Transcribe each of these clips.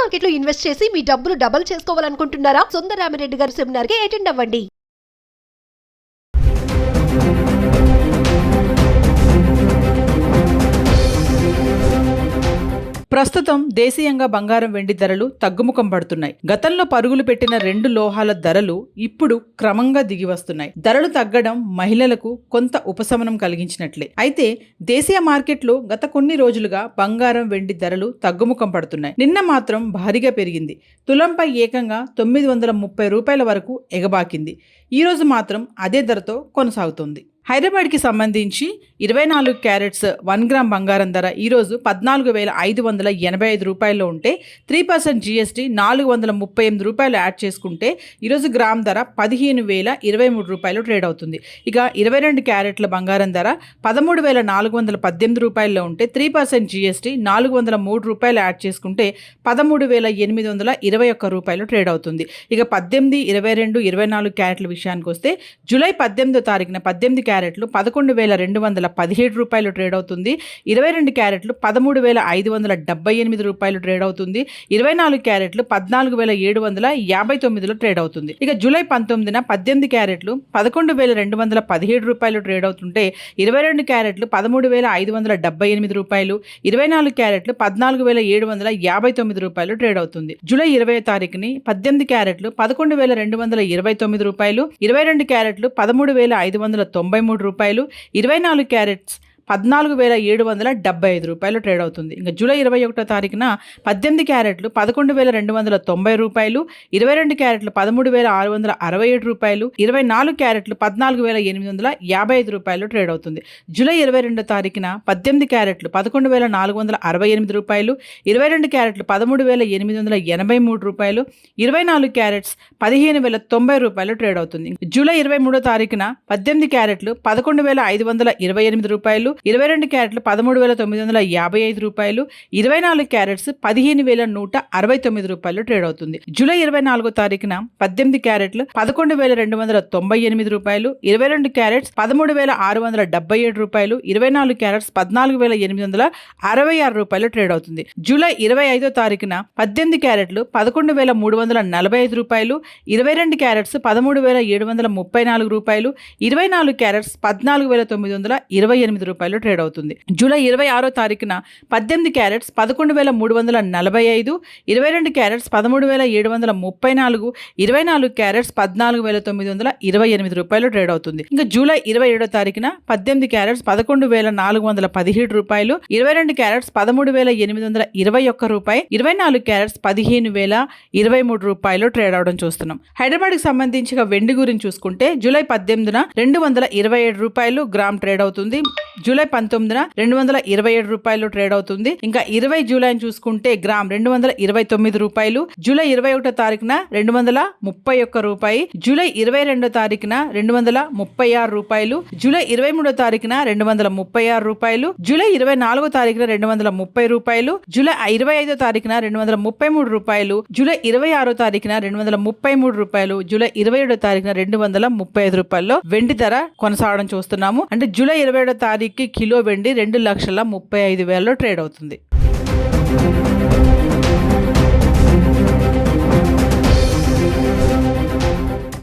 Market లో invest చేసి మీ డబ్బులు డబుల్ చేసుకోవాలనుకుంటున్నారా? సుందరరామిరెడ్డి గారి సెమినార్ కి అటెండ్ అవ్వండి. ప్రస్తుతం దేశీయంగా బంగారం వెండి ధరలు తగ్గుముఖం పడుతున్నాయి. గతంలో పరుగులు పెట్టిన రెండు లోహాల ధరలు ఇప్పుడు క్రమంగా దిగి వస్తున్నాయి. ధరలు తగ్గడం మహిళలకు కొంత ఉపశమనం కలిగించినట్లే. అయితే దేశీయ మార్కెట్లో గత కొన్ని రోజులుగా బంగారం వెండి ధరలు తగ్గుముఖం పడుతున్నాయి. నిన్న మాత్రం భారీగా పెరిగింది. తులంపై ఏకంగా 930 రూపాయల వరకు ఎగబాకింది. ఈ రోజు మాత్రం అదే ధరతో కొనసాగుతుంది. హైదరాబాద్కి సంబంధించి 24 క్యారెట్స్ 1 గ్రామ్ బంగారం ధర ఈరోజు 14,585 రూపాయల్లో ఉంటే 3% జీఎస్టీ 438 రూపాయలు యాడ్ చేసుకుంటే ఈరోజు గ్రామ్ ధర 15,023 రూపాయలు ట్రేడ్ అవుతుంది. ఇక 22 క్యారెట్ల బంగారం ధర 13,418 రూపాయల్లో ఉంటే 3% జీఎస్టీ 403 రూపాయలు యాడ్ చేసుకుంటే 13,821 రూపాయలు ట్రేడ్ అవుతుంది. ఇక 18, 22, 24 క్యారెట్ల విషయానికి వస్తే జూలై 18వ తారీఖున 18 క్యారెట్లు 11,217 రూపాయలు ట్రేడ్ అవుతుంది. 22 క్యారెట్లు 13,578 రూపాయలు ట్రేడ్ అవుతుంది. 24 క్యారెట్లు 14,759 ట్రేడ్ అవుతుంది. ఇక జూలై 19న 18 క్యారెట్లు 11,217 రూపాయలు ట్రేడ్ అవుతుంటే 22 క్యారెట్లు 13,578 రూపాయలు, 24 క్యారెట్లు 14,759 రూపాయలు ట్రేడ్ అవుతుంది. జూలై 20వ తారీఖుని 18 క్యారెట్లు 11,229 రూపాయలు, 22 క్యారెట్లు 13,593 రూపాయలు, 24 క్యారెట్స్ 14,775 రూపాయలు ట్రేడ్ అవుతుంది. ఇంకా జూలై 21వ తారీఖున 18 క్యారెట్లు 11,290 రూపాయలు, 22 క్యారెట్లు 13,667 రూపాయలు, 24 క్యారెట్లు 14,855 రూపాయలు ట్రేడ్ అవుతుంది. జూలై 22వ తారీఖున 18 క్యారెట్లు 11,468 రూపాయలు, 22 క్యారెట్లు 13,883 రూపాయలు, 24 క్యారెట్స్ 15,090 రూపాయలు ట్రేడ్ అవుతుంది. జూలై 23వ తారీఖున 18 క్యారెట్లు 11,528 రూపాయలు, 22 క్యారెట్లు 13,955 రూపాయలు, 24 క్యారెట్స్ 15,169 రూపాయలు ట్రేడ్ అవుతుంది. జూలై 24వ తారీఖున 18 క్యారెట్లు 11,298 రూపాయలు, 22 క్యారెట్స్ 13,677 రూపాయలు, 24 క్యారెట్స్ 14,866 రూపాయలు ట్రేడ్ అవుతుంది. జూలై 25వ తారీఖున 18 క్యారెట్లు 11,345 రూపాయలు, 22 క్యారెట్స్ 13,734 రూపాయలు, 24 క్యారెట్స్ 14,928 రూపాయలు ట్రేడ్ అవుతుంది. జూలై 26వ తారీఖున 18 క్యారెట్స్ 11,345, 22 క్యారెట్స్ 13,734, 24 క్యారెట్స్ 14,928 రూపాయలు ట్రేడ్ అవుతుంది. ఇంకా జూలై 27వ తారీఖున 18 క్యారెట్స్ 11,417 రూపాయలు, 22 క్యారెట్స్ 13,821 రూపాయి, 24 క్యారెట్స్ 15,023 రూపాయలు ట్రేడ్ అవడం చూస్తున్నాం. హైదరాబాద్ కి సంబంధించి వెండి గురించి చూసుకుంటే జూలై 18న 227 రూపాయలు గ్రామ్ ట్రేడ్ అవుతుంది. జూలై 19న 227 రూపాయలు ట్రేడ్ అవుతుంది. ఇంకా 20 జూలైని చూసుకుంటే గ్రామ్ 229 రూపాయలు, జూలై 21వ తారీఖున 231 రూపాయి, జూలై 22వ తారీఖున 236 రూపాయలు, జూలై 23వ తారీఖున 236 రూపాయలు, జూలై 24వ తారీఖున 230 రూపాయలు, జూలై 25వ తారీఖున 233 రూపాయలు, జూలై 26వ తారీఖున 233 రూపాయలు, జూలై 27వ తారీఖున 235 రూపాయల్లో వెండి ధర కొనసాగడం చూస్తున్నాము. అంటే జూలై 27వ తారీఖుకి కిలో వెండి 2,35,000 ట్రేడ్ అవుతుంది.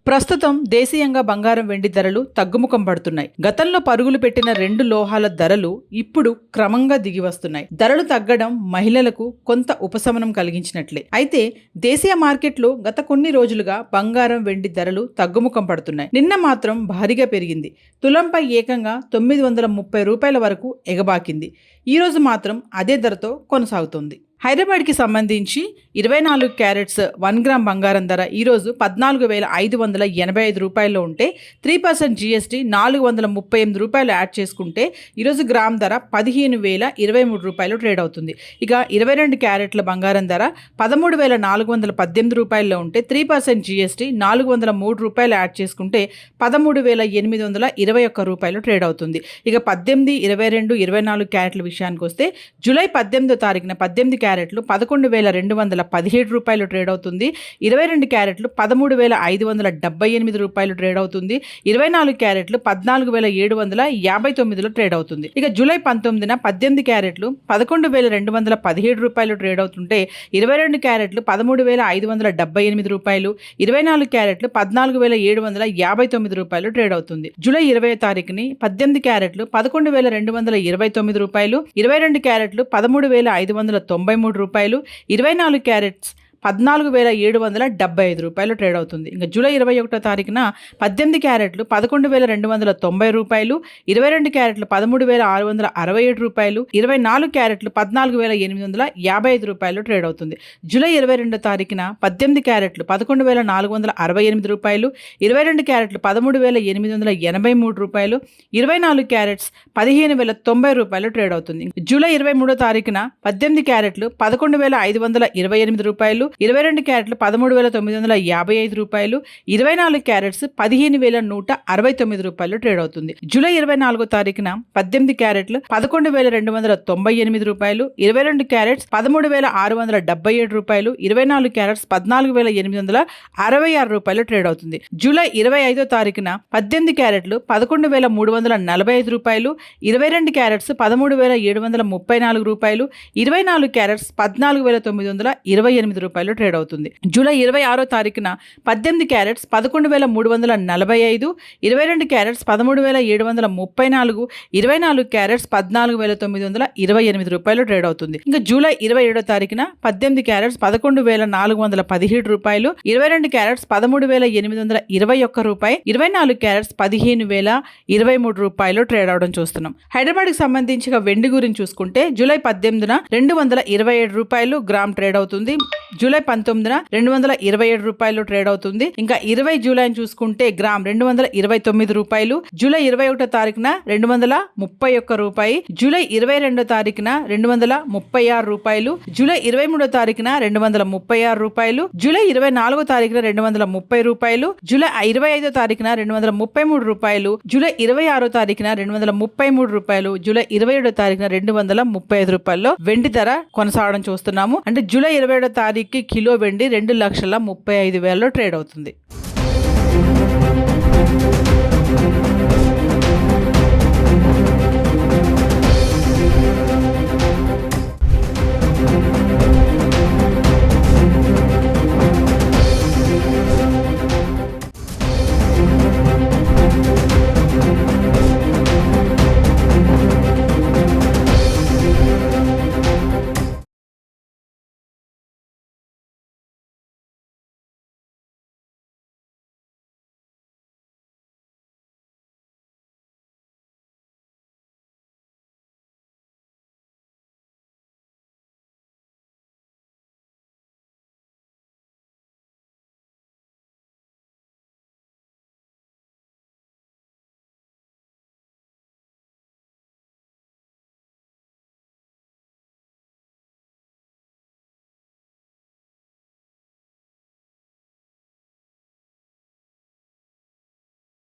ప్రస్తుతం దేశీయంగా బంగారం వెండి ధరలు తగ్గుముఖం పడుతున్నాయి. గతంలో పరుగులు పెట్టిన రెండు లోహాల ధరలు ఇప్పుడు క్రమంగా దిగి వస్తున్నాయి. ధరలు తగ్గడం మహిళలకు కొంత ఉపశమనం కలిగించినట్లే. అయితే దేశీయ మార్కెట్లో గత కొన్ని రోజులుగా బంగారం వెండి ధరలు తగ్గుముఖం పడుతున్నాయి. నిన్న మాత్రం భారీగా పెరిగింది. తులంపై ఏకంగా 930 రూపాయల వరకు ఎగబాకింది. ఈ రోజు మాత్రం అదే ధరతో కొనసాగుతుంది. హైదరాబాద్కి సంబంధించి 24 క్యారెట్స్ 1 గ్రామ్ బంగారం ధర ఈరోజు 14,585 రూపాయల్లో ఉంటే 3% జీఎస్టీ 438 రూపాయలు యాడ్ చేసుకుంటే ఈరోజు గ్రామ్ ధర 15,023 రూపాయలు ట్రేడ్ అవుతుంది. ఇక 22 క్యారెట్ల బంగారం ధర 13,418 రూపాయల్లో ఉంటే 3% జీఎస్టీ 403 రూపాయలు యాడ్ చేసుకుంటే 13,821 రూపాయలు ట్రేడ్ అవుతుంది. ఇక 18, 22, 24 క్యారెట్ల విషయానికి వస్తే జూలై 18వ తారీఖున 18 క్యారెట్లు 11,217 రూపాయలు ట్రేడ్ అవుతుంది. 22 క్యారెట్లు 13,578 రూపాయలు ట్రేడ్ అవుతుంది. 24 క్యారెట్లు 14,759 ట్రేడ్ అవుతుంది. ఇక జూలై 19న 18 క్యారెట్లు 11,217 రూపాయలు ట్రేడ్ అవుతుంటే 22 క్యారెట్లు 13,578 రూపాయలు, 24 క్యారెట్లు 14,759 రూపాయలు ట్రేడ్ అవుతుంది. జూలై 20వ తారీఖుని 18 క్యారెట్లు 11,229 రూపాయలు, 22 క్యారెట్లు 13,593 రూపాయలు, 24 క్యారెట్స్ 14,775 రూపాయలు ట్రేడ్ అవుతుంది. ఇంకా జూలై 21వ తారీఖున 18 క్యారెట్లు 11,290 రూపాయలు, 22 క్యారెట్లు 13,667 రూపాయలు, 24 క్యారెట్లు 14,855 రూపాయలు ట్రేడ్ అవుతుంది. జూలై 22వ తారీఖున 18 క్యారెట్లు 11,468 రూపాయలు, 22 క్యారెట్లు 13,883 రూపాయలు, 24 క్యారెట్స్ 15,090 రూపాయలు ట్రేడ్ అవుతుంది. జూలై 23వ తారీఖున 18 క్యారెట్లు 11,528 రూపాయలు, 22 క్యారెట్లు 13,955 రూపాయలు, 24 క్యారెట్స్ 15,169 రూపాయలు ట్రేడ్ అవుతుంది. జూలై 24వ తారీఖున 18 క్యారెట్లు 11,298 రూపాయలు, 22 క్యారెట్స్ 13,677 రూపాయలు, 24 క్యారెట్స్ 14,866 రూపాయలు ట్రేడ్ అవుతుంది. జూలై 25వ తారీఖున 18 క్యారెట్లు 11,345 రూపాయలు, 22 క్యారెట్స్ 13,734 రూపాయలు, 24 క్యారెట్స్ 14,928 రూపాయలు ట్రేడ్ అవుతుంది. జూలై 26వ తారీఖున 18 క్యారెట్స్ 11,345, 22 క్యారెట్స్ 13,734, 24 క్యారెట్స్ 14,928 రూపాయలు ట్రేడ్ అవుతుంది. ఇంకా జూలై 27వ తారీఖున 18 క్యారెట్స్ 11,417 రూపాయలు, 22 క్యారెట్స్ 13,821 రూపాయి, 24 క్యారెట్స్ 15,023 రూపాయలు ట్రేడ్ అవడం చూస్తున్నాం. హైదరాబాద్ కి సంబంధించి వెండి గురించి చూసుకుంటే జూలై 18న 227 రూపాయలు గ్రామ్ ట్రేడ్ అవుతుంది. జూలై 19న 227 రూపాయలు ట్రేడ్ అవుతుంది. ఇంకా 20 జూలైని చూసుకుంటే గ్రామ్ 229 రూపాయలు. జూలై 21వ తారీఖున 231 రూపాయి, జూలై 22వ తారీఖున 236 రూపాయలు, జూలై 23వ తారీఖున 236 రూపాయలు, జూలై 24వ తారీఖున 230 రూపాయలు, జూలై 25వ తారీఖున 233 రూపాయలు, జూలై 26వ తారీఖున 233 రూపాయలు, జూలై 27వ తారీఖున 235 రూపాయల్లో వెండి ధర కొనసాగడం చూస్తున్నాము. అంటే జూలై 27వ తారీఖుకి కిలో వెండి 2,35,000 ట్రేడ్ అవుతుంది.